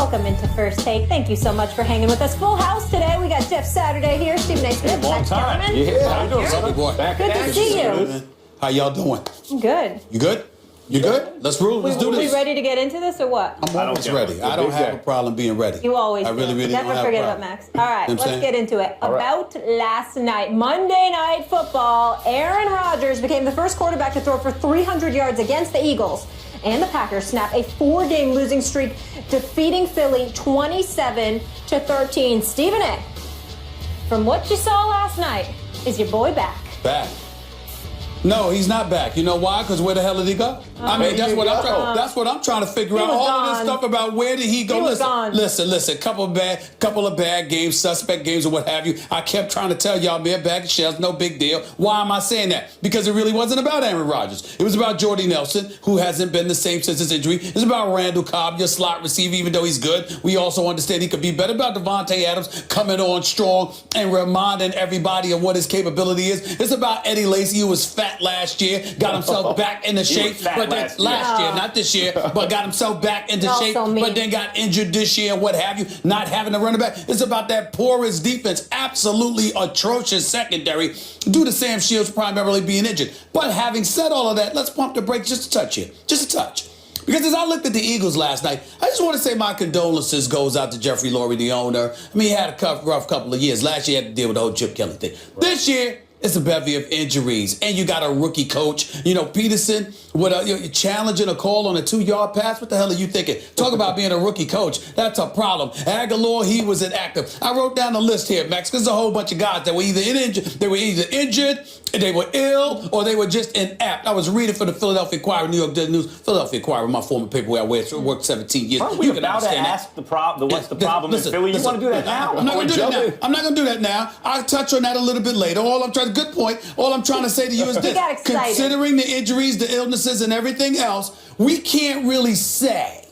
Welcome into First Take. Thank you so much for hanging with us. Full house today. We got Jeff Saturday here, Stephen A. Smith, Max Kellerman. Yeah, how you doing, brother? Boy. Good to see you. How y'all doing? Good. You good? You good? Let's roll. Let's do this. We ready to get into this or what? I'm always ready. I don't have a problem being ready. You always I really, do. really Never don't have forget a about problem. Max. All right, You know what I'm let's saying? get into it. About last night, Monday Night Football, Aaron Rodgers became the first quarterback to throw for 300 yards against the Eagles. And the Packers snap a 4-game losing streak, defeating Philly 27-13. Stephen A., from what you saw last night, is your boy back? Back. No, he's not back. You know why? Because where the hell did he go? I mean, that's what I'm trying to figure out. All of this stuff about where did he go? Listen. Couple of bad games, suspect games, or what have you. I kept trying to tell y'all, mere bag of shells, no big deal. Why am I saying that? Because it really wasn't about Aaron Rodgers. It was about Jordy Nelson, who hasn't been the same since his injury. It's about Randall Cobb, your slot receiver, even though he's good. We also understand he could be better. About Devontae Adams coming on strong and reminding everybody of what his capability is. It's about Eddie Lacy, who was fat last year, got himself back into shape, but then last year, not this year, but got himself back into shape, but then got injured this year and what have you, not having a running back. It's about that porous defense, absolutely atrocious secondary due to Sam Shields primarily being injured. But having said all of that, let's pump the brakes just a touch here, just a touch. Because as I looked at the Eagles last night, I just want to say my condolences goes out to Jeffrey Lurie, the owner. I mean, he had a rough couple of years. Last year, he had to deal with the whole Chip Kelly thing. Right. This year, it's a bevy of injuries, and you got a rookie coach. You know, Peterson, you're challenging a call on a 2-yard pass. What the hell are you thinking? Talk about being a rookie coach. That's a problem. Aguilar, he was inactive. I wrote down the list here, Max, because there's a whole bunch of guys that were either injured, they were ill, or they were just inapt. I was reading for the Philadelphia Inquirer, New York Daily News. Philadelphia Inquirer, my former paper where I worked 17 years. Aren't we about to ask what's the problem in Philly? You want to do that now? I'm not going to do that now. I'm not going to do that now. I'll touch on that a little bit later. Good point. All I'm trying to say to you is this. Considering the injuries, the illnesses, and everything else, we can't really say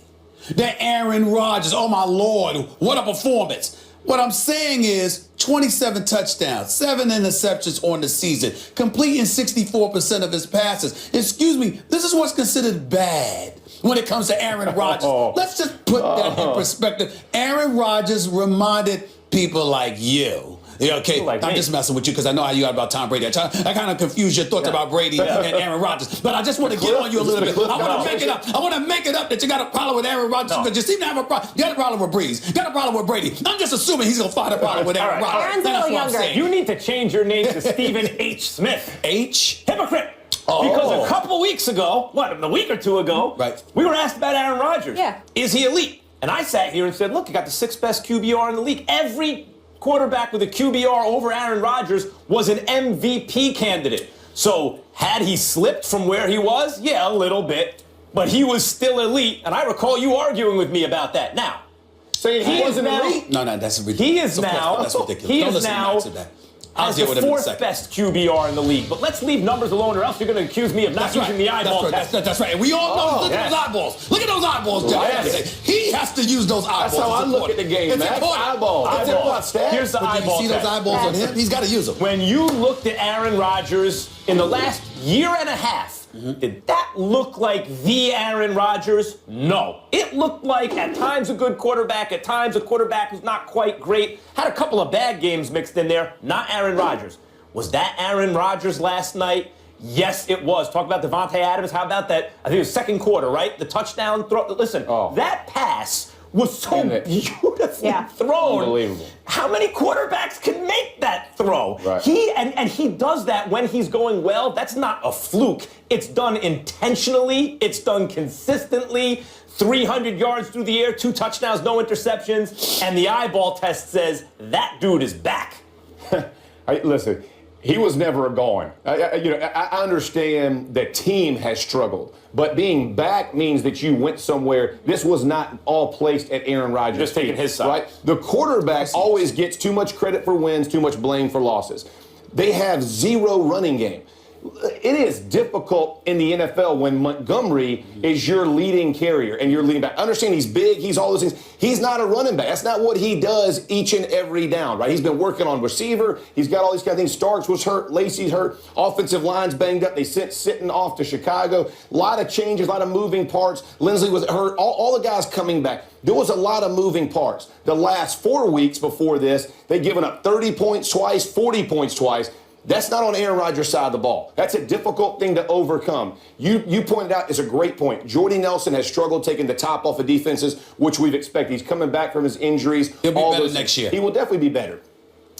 that Aaron Rodgers, oh my Lord, what a performance. What I'm saying is 27 touchdowns, 7 interceptions on the season, completing 64% of his passes. Excuse me, this is what's considered bad when it comes to Aaron Rodgers. Let's just put that in perspective. Aaron Rodgers reminded people like you. Yeah, okay, I'm just messing with you because I know how you are about Tom Brady. I kind of confuse your thoughts about Brady and Aaron Rodgers. But I just want to get on you a little bit. I want to make it up. I want to make it up that you got a problem with Aaron Rodgers because you seem to have a problem. You got a problem with Breeze. You got a problem with Brady. I'm just assuming he's going to find a problem with Aaron Rodgers. Aaron's a little younger. You need to change your name to Stephen H. Smith. H? Hypocrite. Because a couple weeks ago, a week or two ago, we were asked about Aaron Rodgers. Yeah. Is he elite? And I sat here and said, look, you got the 6th best QBR in the league. Every quarterback with a QBR over Aaron Rodgers was an MVP candidate. So had he slipped from where he was? Yeah, a little bit. But he was still elite, and I recall you arguing with me about that. Now, saying he wasn't elite? No, that's ridiculous. He is now. That's ridiculous. He is now as the 4th best QBR in the league. But let's leave numbers alone, or else you're going to accuse me of not using the eyeball test. That's right. And we all know. Look at those eyeballs. Look at those eyeballs, John. He has to use those eyeballs. That's how I look at the game, man. Eyeballs. Here's the eyeball test. You see those eyeballs on him? He's got to use them. When you looked at Aaron Rodgers in the last year and a half, did that look like the Aaron Rodgers? No. It looked like at times a good quarterback, at times a quarterback who's not quite great. Had a couple of bad games mixed in there. Not Aaron Rodgers. Was that Aaron Rodgers last night? Yes, it was. Talk about Devontae Adams. How about that? I think it was second quarter, right? The touchdown throw. Listen, that pass was so beautifully thrown. Unbelievable. How many quarterbacks can make that throw? Right. He does that when he's going well. That's not a fluke. It's done intentionally. It's done consistently. 300 yards through the air, 2 touchdowns, no interceptions, and the eyeball test says that dude is back. Listen, he was never gone. I understand that team has struggled, but being back means that you went somewhere. This was not all placed at Aaron Rodgers' Just taking his side. Right? The quarterback always gets too much credit for wins, too much blame for losses. They have 0 running game. it is difficult in the NFL when Montgomery is your leading carrier and you're leading back. I understand he's big, he's all those things. He's not a running back. That's not what he does each and every down, right? He's been working on receiver. He's got all these kind of things. Starks was hurt. Lacey's hurt. Offensive line's banged up. They sent Sitton off to Chicago. A lot of changes, a lot of moving parts. Lindsley was hurt. All the guys coming back. There was a lot of moving parts. The last 4 weeks before this, they'd given up 30 points twice, 40 points twice. That's not on Aaron Rodgers' side of the ball. That's a difficult thing to overcome. You pointed out, it's a great point. Jordy Nelson has struggled taking the top off of defenses, which we've expected. He's coming back from his injuries. He'll be better next year. He will definitely be better.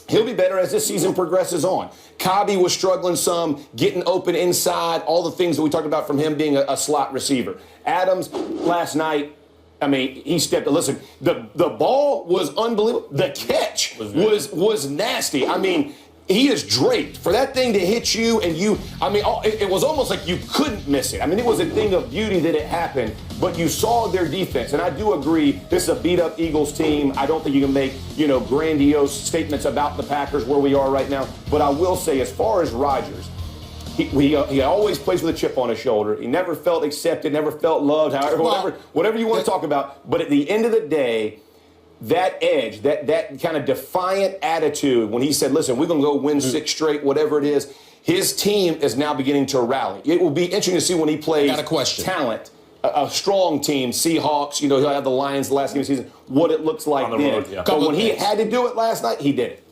He'll be better as this season progresses on. Cobby was struggling some, getting open inside, all the things that we talked about from him being a slot receiver. Adams, last night, I mean, he stepped. Listen, the ball was unbelievable. The catch was nasty. I mean, he is draped. For that thing to hit you and you, I mean, it was almost like you couldn't miss it. I mean, it was a thing of beauty that it happened, but you saw their defense. And I do agree, this is a beat-up Eagles team. I don't think you can make, grandiose statements about the Packers where we are right now. But I will say, as far as Rodgers, he always plays with a chip on his shoulder. He never felt accepted, never felt loved, however, whatever you want to talk about. But at the end of the day, that edge, that kind of defiant attitude when he said, listen, we're going to go win 6 straight, whatever it is, his team is now beginning to rally. It will be interesting to see when he plays talent, a strong team, Seahawks, he'll have the Lions the last game of the season, what it looks like then. Road, yeah. But when he had to do it last night, he did it.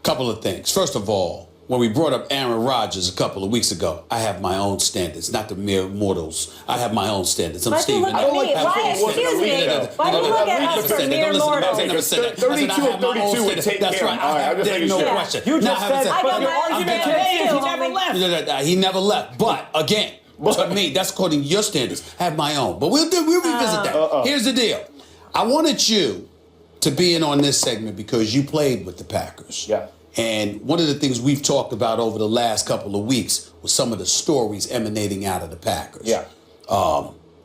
Couple of things. First of all, when we brought up Aaron Rodgers a couple of weeks ago, I have my own standards, not the mere mortals. I have my own standards. I'm Steven. I don't like Why do you look at us for mere mortals? 32 of 32 would take That's care. right. All right, There's no question. You just said I got your my argument today is he never left. He never left. But again, to me, that's according to your standards. I have my own. But we'll revisit that. Here's the deal. I wanted you to be in on this segment because you played with the Packers. Yeah. And one of the things we've talked about over the last couple of weeks was some of the stories emanating out of the Packers. Yeah.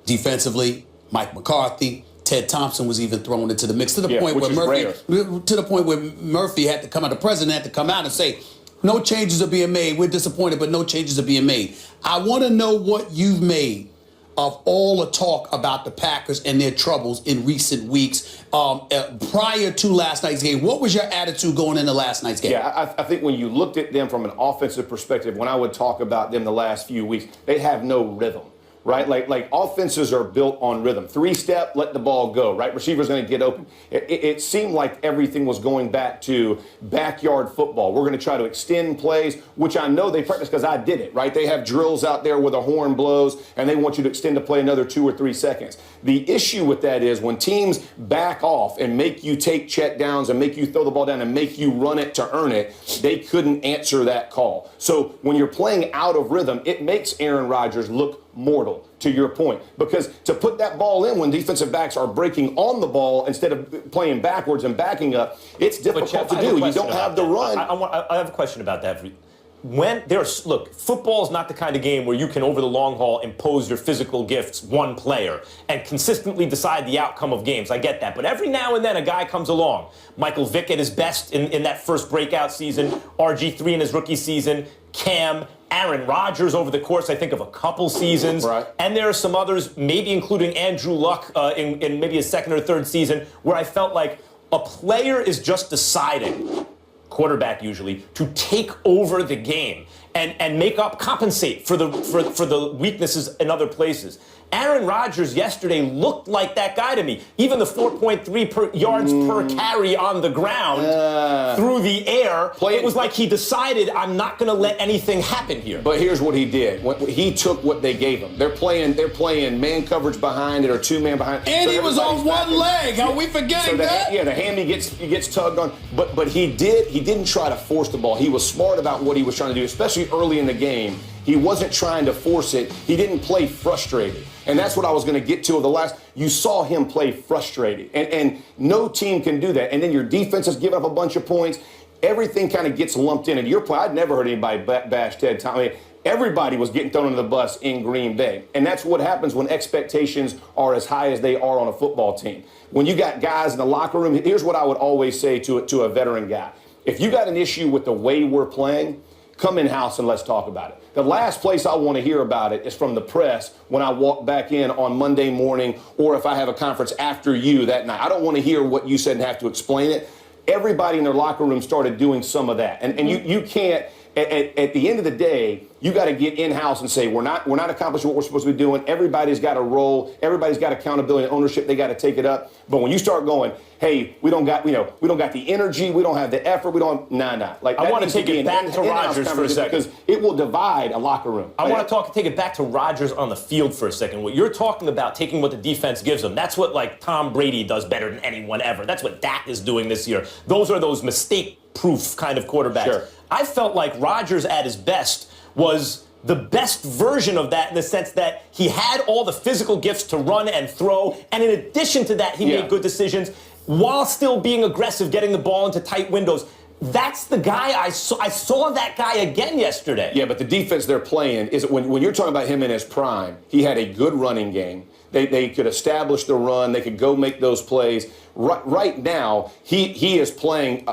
Defensively, Mike McCarthy, Ted Thompson was even thrown into the mix to the point where Murphy had to come out, the president had to come out and say, no changes are being made. We're disappointed, but no changes are being made. I want to know what you've made of all the talk about the Packers and their troubles in recent weeks prior to last night's game. What was your attitude going into last night's game? Yeah, I think when you looked at them from an offensive perspective, when I would talk about them the last few weeks, they have no rhythm. Right? Like offenses are built on rhythm. 3-step, let the ball go, right? Receiver's going to get open. It seemed like everything was going back to backyard football. We're going to try to extend plays, which I know they practice because I did it, right? They have drills out there where the horn blows, and they want you to extend the play another 2 or 3 seconds. The issue with that is when teams back off and make you take check downs and make you throw the ball down and make you run it to earn it, they couldn't answer that call. So when you're playing out of rhythm, it makes Aaron Rodgers look mortal, to your point, because to put that ball in when defensive backs are breaking on the ball instead of playing backwards and backing up, it's difficult to do. You don't have the run. I have a question about that. Look, football is not the kind of game where you can, over the long haul, impose your physical gifts one player and consistently decide the outcome of games. I get that. But every now and then a guy comes along. Michael Vick at his best in that first breakout season, RG3 in his rookie season, Cam, Aaron Rodgers over the course, I think, of a couple seasons. Right. And there are some others, maybe including Andrew Luck in maybe his second or third season, where I felt like a player is just deciding, quarterback usually, to take over the game and compensate for the weaknesses in other places. Aaron Rodgers yesterday looked like that guy to me. Even the 4.3 yards per carry on the ground through the air, it was like he decided, I'm not going to let anything happen here. But here's what he did. He took what they gave him. They're playing man coverage behind it or 2-man behind it. And so he was on one leg. How we forgetting that? Yeah, the hammy gets tugged on. But he didn't try to force the ball. He was smart about what he was trying to do, especially early in the game. He wasn't trying to force it. He didn't play frustrated. And that's what I was going to get to of the last. You saw him play frustrated. And no team can do that. And then your defense is giving up a bunch of points. Everything kind of gets lumped in. And your play, I'd never heard anybody bash Ted Thompson. I mean, everybody was getting thrown under the bus in Green Bay. And that's what happens when expectations are as high as they are on a football team. When you got guys in the locker room, here's what I would always say to a veteran guy. If you got an issue with the way we're playing, come in-house and let's talk about it. The last place I want to hear about it is from the press when I walk back in on Monday morning or if I have a conference after you that night. I don't want to hear what you said and have to explain it. Everybody in their locker room started doing some of that. And you can't, at the end of the day, you got to get in-house and say, we're not accomplishing what we're supposed to be doing. Everybody's got a role. Everybody's got accountability and ownership. They got to take it up. But when you start going, hey, we don't got the energy. We don't have the effort. Nah. Like, I want to take it back to Rodgers for a second. Because it will divide a locker room. I want to take it back to Rodgers on the field for a second. What you're talking about, taking what the defense gives them, that's what, like, Tom Brady does better than anyone ever. That's what Dak is doing this year. Those are those mistake-proof kind of quarterbacks. Sure. I felt like Rodgers at his best was the best version of that in the sense that he had all the physical gifts to run and throw, and in addition to that, he made good decisions while still being aggressive, getting the ball into tight windows. That's the guy I saw that guy again yesterday. Yeah, but the defense they're playing is when you're talking about him in his prime, he had a good running game. They could establish the run. They could go make those plays. Right now, he is playing,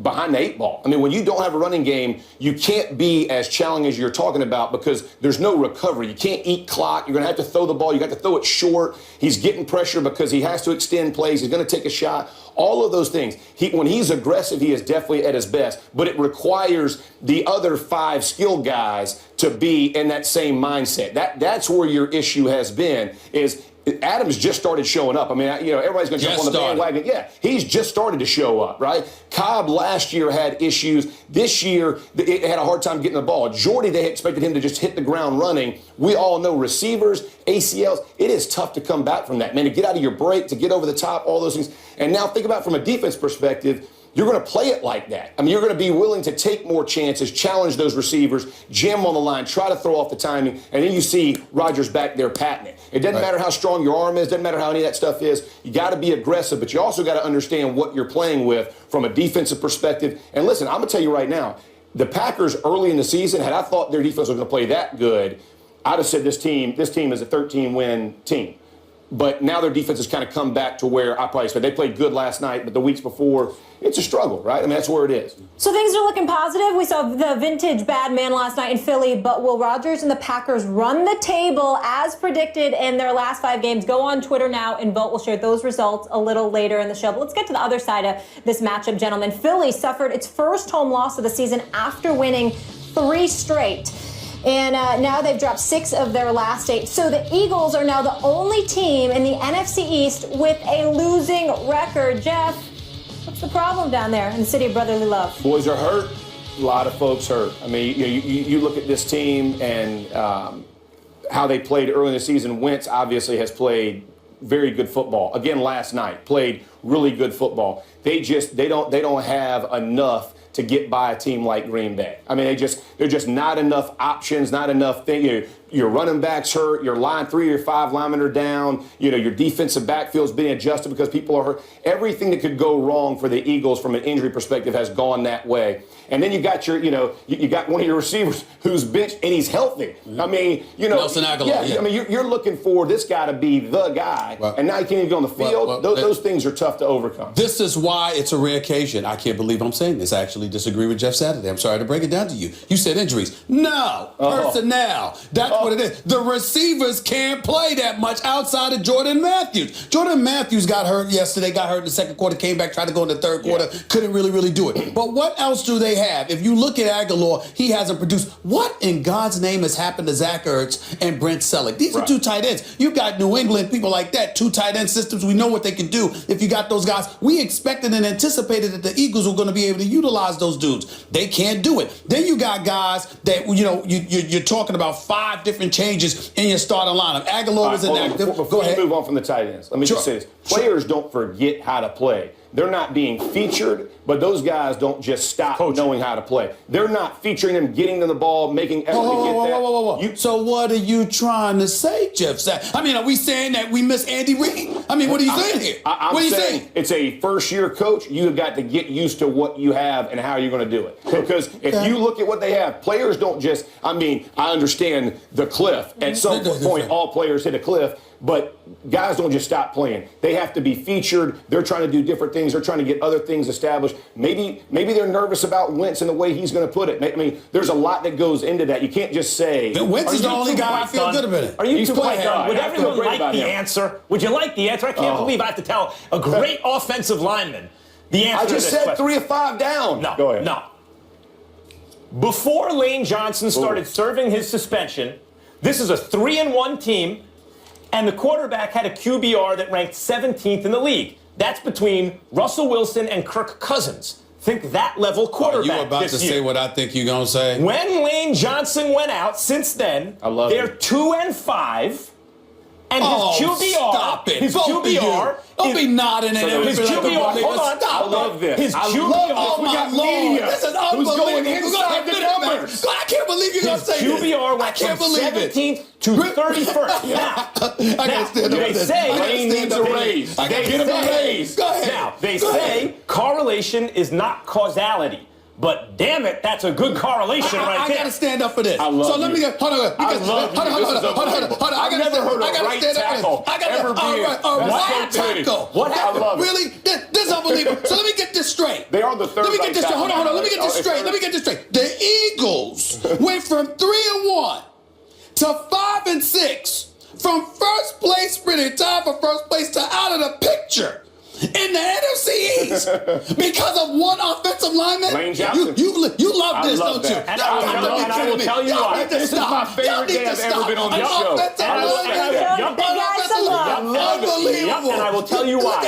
behind the 8 ball. I mean, when you don't have a running game, you can't be as challenging as you're talking about because there's no recovery. You can't eat clock. You're going to have to throw the ball. You got to throw it short. He's getting pressure because he has to extend plays. He's going to take a shot. All of those things. When he's aggressive, he is definitely at his best, but it requires the other 5 skilled guys to be in that same mindset. That's where your issue has been is Adams just started showing up. I mean, everybody's going to jump on the bandwagon. Yeah, he's just started to show up, right? Cobb last year had issues. This year, it had a hard time getting the ball. Jordy, they expected him to just hit the ground running. We all know receivers, ACLs, it is tough to come back from that. Man, to get out of your break, to get over the top, all those things. And now think about it from a defense perspective. You're going to play it like that. I mean, you're going to be willing to take more chances, challenge those receivers, jam on the line, try to throw off the timing, and then you see Rodgers back there patting it. It doesn't matter how strong your arm is, doesn't matter how any of that stuff is. You got to be aggressive, but you also got to understand what you're playing with from a defensive perspective. And listen, I'm going to tell you right now, the Packers early in the season, had I thought their defense was going to play that good, I'd have said this team is a 13-win team. But now their defense has kind of come back to where I probably expect. They played good last night, but the weeks before, it's a struggle, right? I mean, that's where it is. So things are looking positive. We saw the vintage bad man last night in Philly, but will Rodgers and the Packers run the table as predicted in their last 5 games? Go on Twitter now and vote. We'll share those results a little later in the show. But let's get to the other side of this matchup, gentlemen. Philly suffered its first home loss of the season after winning 3 straight. And now they've dropped 6 of their last 8. So the Eagles are now the only team in the NFC East with a losing record. Jeff, what's the problem down there in the city of brotherly love? Boys are hurt. A lot of folks hurt. I mean, you look at this team and how they played early in the season. Wentz obviously has played very good football. Again, last night, played really good football. They don't have enough to get by a team like Green Bay. I mean, they're just not enough options, not enough things. Your running backs hurt, your line 3 or 5 linemen are down, your defensive backfield's being adjusted because people are hurt. Everything that could go wrong for the Eagles from an injury perspective has gone that way. And then you got you got one of your receivers who's benched and he's healthy. I mean, Nelson Aguilar. Yeah. I mean, you're looking for this guy to be the guy, and now you can't even go on the field. Those things are tough to overcome. This is why it's a rare occasion. I can't believe I'm saying this. I actually disagree with Jeff Saturday. I'm sorry to break it down to you. You said injuries. No. Personnel. That's what it is. The receivers can't play that much outside of Jordan Matthews. Jordan Matthews got hurt yesterday, got hurt in the second quarter, came back, tried to go in the third quarter, couldn't really do it. But what else do they have? If you look at Aguilar, he hasn't produced. What in God's name has happened to Zach Ertz and Brent Selleck? These are 2 tight ends. You've got New England, people like that, 2 tight end systems. We know what they can do if you got those guys. We expected and anticipated that the Eagles were going to be able to utilize those dudes. They can't do it. Then you got guys that, you're talking about 5 different changes in your starting lineup. Aguilar was inactive. Before you move on from the tight ends, let me just say this. Players don't forget how to play. They're not being featured, but those guys don't just stop knowing how to play. They're not featuring them, getting them the ball, making effort to get that. So what are you trying to say, Jeff? I mean, are we saying that we miss Andy Reid? I mean, what are you saying here? What are you saying? It's a first-year coach. You've got to get used to what you have and how you're going to do it. Because if you look at what they have, players don't just, I understand the cliff. At some point, all players hit a cliff. but guys don't just stop playing. They have to be featured. They're trying to do different things. They're trying to get other things established. Maybe they're nervous about Wentz and the way he's going to put it. I mean, there's a lot that goes into that. You can't just say Wentz is the only guy I feel good about it. Are you too playing done? Would everyone like the him. answer? Would you like the answer? I can't believe I have to tell a great offensive lineman the answer. I just to this said question. 3 of 5 down. No, go ahead. No. Before Lane Johnson started serving his suspension, this is a 3-1 team, and the quarterback had a QBR that ranked 17th in the league. That's between Russell Wilson and Kirk Cousins. Think that level quarterback. You about this to year. say what I think you're gonna say? When Lane Johnson went out, since then, they're 2-5. And his QBR, stop it. his QBR, don't be nodding at him. His QBR, hold on. Stop I love this. His I QBR, love Oh my Lord, this is unbelievable. going inside the numbers. I can't believe you're gonna his say this. QBR I went can't from believe it. 17th to 31st. I gotta stand up they with this. say I gotta Lane stand needs up a with raise. this. I gotta They get him a say- raise. Go ahead. Now, they Go say ahead. correlation is not causality. But damn it, that's a good correlation right I there. gotta stand up for this. I love so let you. me get. Hold on. I love you. This is unbelievable. I I've never heard a I gotta right stand up for tackle this. I gotta ever be a right that's so pretty. tackle. What happened? I love it. Really? This is unbelievable. So let me get this straight. They are the third Let me get right this straight. tackle. Hold on. Let me get this Oh, straight. Let me get this straight. The Eagles went from 3-1 to 5-6. From first place, pretty time for first place to out of the picture in the NFC East because of one offensive lineman. Lane Johnson. You love this, love don't you? that. And I will tell you why. This is my favorite day I've ever been on this show. And I will tell you why.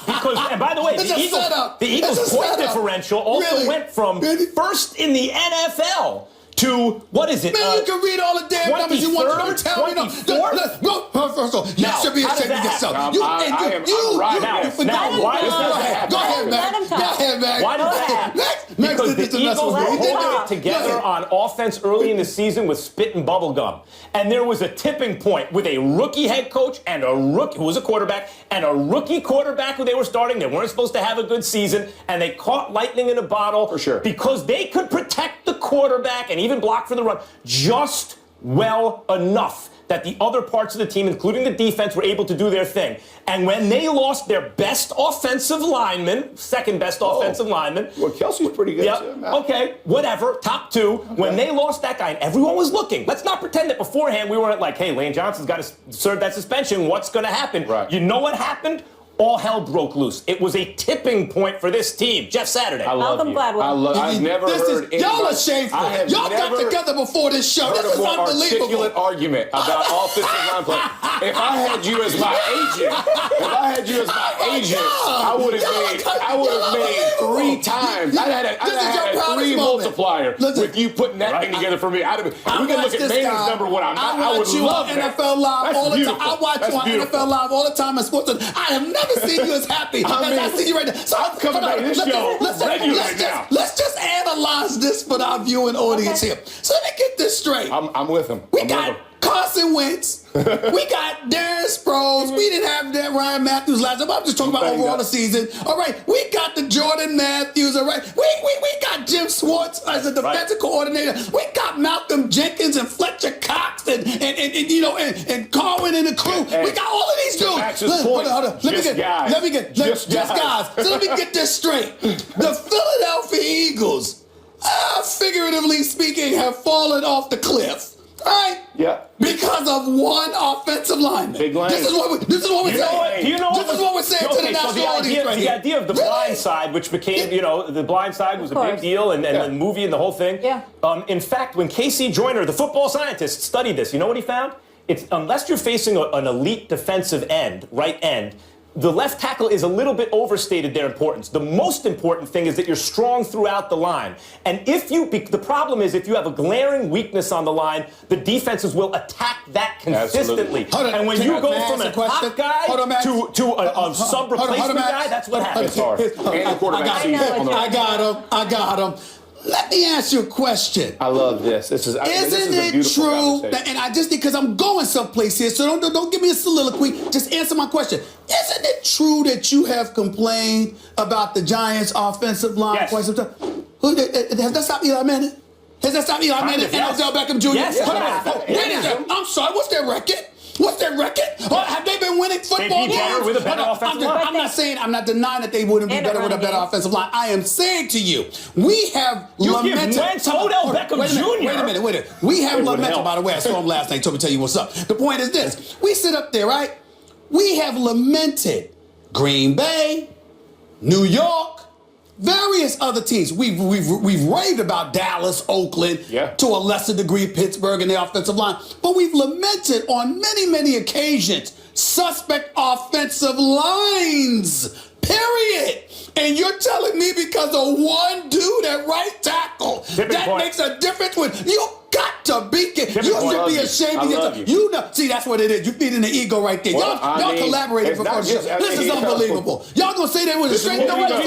Because and by the way, the Eagles' point differential also went from first in the NFL to, what is it? Man, you can read all the damn numbers you want to. Don't tell me no. 24th? First of all, you should be ashamed of yourself. I'm right. Why does that happen? Go ahead, man. Go ahead, man. Why does that happen? Because the Eagles were holding it together on offense early in the season with spit and bubble gum. And there was a tipping point with a rookie head coach and a rookie who was a quarterback and a rookie quarterback who they were starting. They weren't supposed to have a good season, and they caught lightning in a bottle For sure. because they could protect the quarterback and even block for the run just well enough that the other parts of the team, including the defense, were able to do their thing. And when they lost their best offensive lineman, second best offensive lineman. Well, Kelsey's pretty good, Yep. too. Okay, whatever, top two. When they lost that guy, and everyone was looking. Let's not pretend that beforehand we weren't like, hey, Lane Johnson's got to serve that suspension. What's going to happen? Right. You know what happened? All hell broke loose. It was a tipping point for this team. Jeff Saturday. I love Malcolm you. Gladwell. I've never heard Y'all are anybody- shameful. I have Y'all got never together before this show. heard This a is more unbelievable. articulate argument about offensive line play. If I had you as my agent, I would have made 3 times. I had a 3 multiplier with you putting that thing together for me. We can look at Manning's number when I'm not. I would you love on that. NFL Live That's all the time. beautiful. I watch That's you on beautiful. NFL Live all the time in sports. I have never seen you as happy as I see you right now. So I'm coming back to this show regularly now. Let's just analyze this for our viewing audience here. So let me get this straight. I'm with him. We got Carson Wentz. We got Darren Sproles. We didn't have that Ryan Matthews last time. I'm just talking about overall the season. All right. We got the Jordan Matthews. All right. We got Jim Schwartz as a defensive coordinator. We got Malcolm Jenkins and Fletcher Cox and Carwin and the crew. We got all of these dudes. Hold on. Let me get just guys. So let me get this straight. The Philadelphia Eagles, figuratively speaking, have fallen off the cliff. All right? Yeah. Because of one offensive lineman. Big line. This is what we're saying. Do you know This is what we're saying to the national audience right the here. idea of the blind side, which became, the blind side was a big deal, and the movie and the whole thing. Yeah. In fact, when Casey Joyner, the football scientist, studied this, you know what he found? It's unless you're facing an elite defensive end, right end, the left tackle is a little bit overstated their importance. The most important thing is that you're strong throughout the line. And the problem is if you have a glaring weakness on the line, the defenses will attack that consistently. And when you go from a top guy to a sub-replacement guy, that's what happens. It's hard. And the quarterback season on the I got him. Let me ask you a question. I love this. Isn't it true? And I just because I'm going someplace here, so don't give me a soliloquy. Just answer my question. Isn't it true that you have complained about the Giants' offensive line quite some time? Has that stopped Eli Manning? Has that stopped Eli Manning and Odell Beckham Jr.? Yes. Wait a minute. I'm sorry. What's their record? Or have they been winning football be better games? with a better offensive line. I'm not denying that they wouldn't be And better with a better offensive line. I am saying to you, we have lamented. Give Wentz Odell Beckham Jr. Wait a minute. We have lamented. By the way, I saw him last night. Told me to tell you what's up. The point is this: we sit up there, right? We have lamented Green Bay, New York, various other teams. We've raved about Dallas, Oakland, to a lesser degree Pittsburgh and the offensive line, but we've lamented on many occasions suspect offensive lines. Period. And you're telling me because of one dude at right tackle that makes a difference with you? Got to be kidding. You should be ashamed of yourself. You know, see, that's what it is. You're feeding the ego right there. Well, y'all collaborated before the show. This is unbelievable. Y'all gonna say that with a straight no one I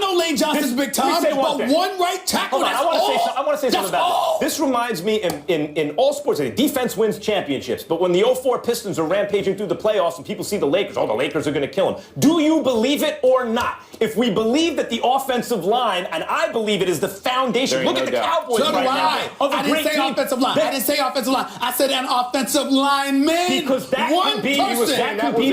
know Lane Johnson's big time, but one right tackle. I want to say something about this. This reminds me in all sports, defense wins championships. But when the 04 Pistons are rampaging through the playoffs and people see the Lakers, the Lakers are going to kill them. Do you believe it or not? If we believe that the offensive line, and I believe it is the foundation. Look at the Cowboys. So do I. I didn't say offensive line. I didn't say offensive line. I said an offensive lineman. Because that could be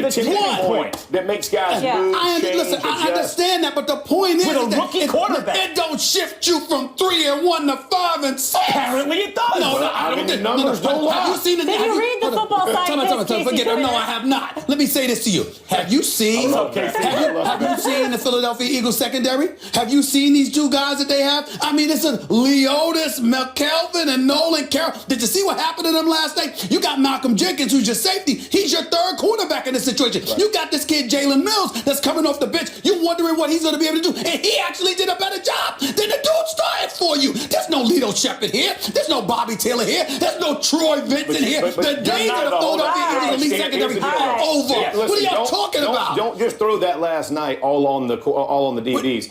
the tipping point that makes guys move, Listen, I understand that, but the point is with a rookie quarterback, it don't shift you from 3-1 to 5-6. Apparently it does. No, I don't. The numbers don't lie. Have you seen the? Did you read the football scientist? Forget it. No, I have not. Let me say this to you. Have you seen? Have you seen the Philadelphia Eagles secondary? Have you seen these two guys that they have? I mean, it's a Leotis, McKelvin, and Nolan Carroll. Did you see what happened to them last night? You got Malcolm Jenkins, who's your safety. He's your third quarterback in this situation. Right. You got this kid, Jalen Mills, that's coming off the bench. You're wondering what he's going to be able to do. And he actually did a better job than the dude started for you. There's no Lito Shepard here. There's no Bobby Taylor here. There's no Troy Vincent here. The days of the Philadelphia Eagles elite secondary are over. What are y'all talking about? Don't just throw that last night all on the DBs.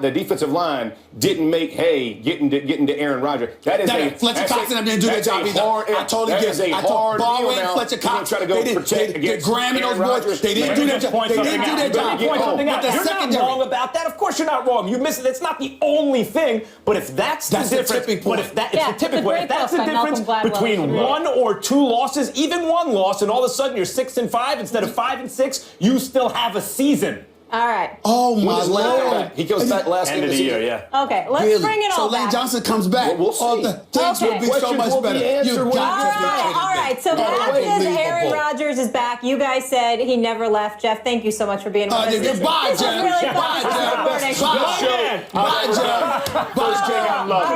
The defensive line didn't make hay getting to Aaron Rodgers. Fletcher Cox and them didn't do their job either. I totally get it. I told Barwin, Fletcher Cox, try to go protect against Graham and those boys. They didn't do their job. They didn't do their job. You're not wrong about that. Of course you're not wrong. You miss it. It's not the only thing. But if that's the difference, but if it's the tipping point, if that's the difference between 1 or 2 losses, even 1 loss, and all of a sudden you're 6-5 instead of 5-6, you still have a season. All right. Oh, my Lord. He goes back last end of the year, yeah. Okay, let's bring it all back. So Lane Johnson comes back. We'll see. All the things will be so much better. You got to be kidding me. All right, so Matt says Aaron Rodgers is back. You guys said he never left. Jeff, thank you so much for being with us. Bye, Jeff. Really Bye, Jeff. Bye, Jeff. Bye, Jeff. Bye, Jeff. First thing I love.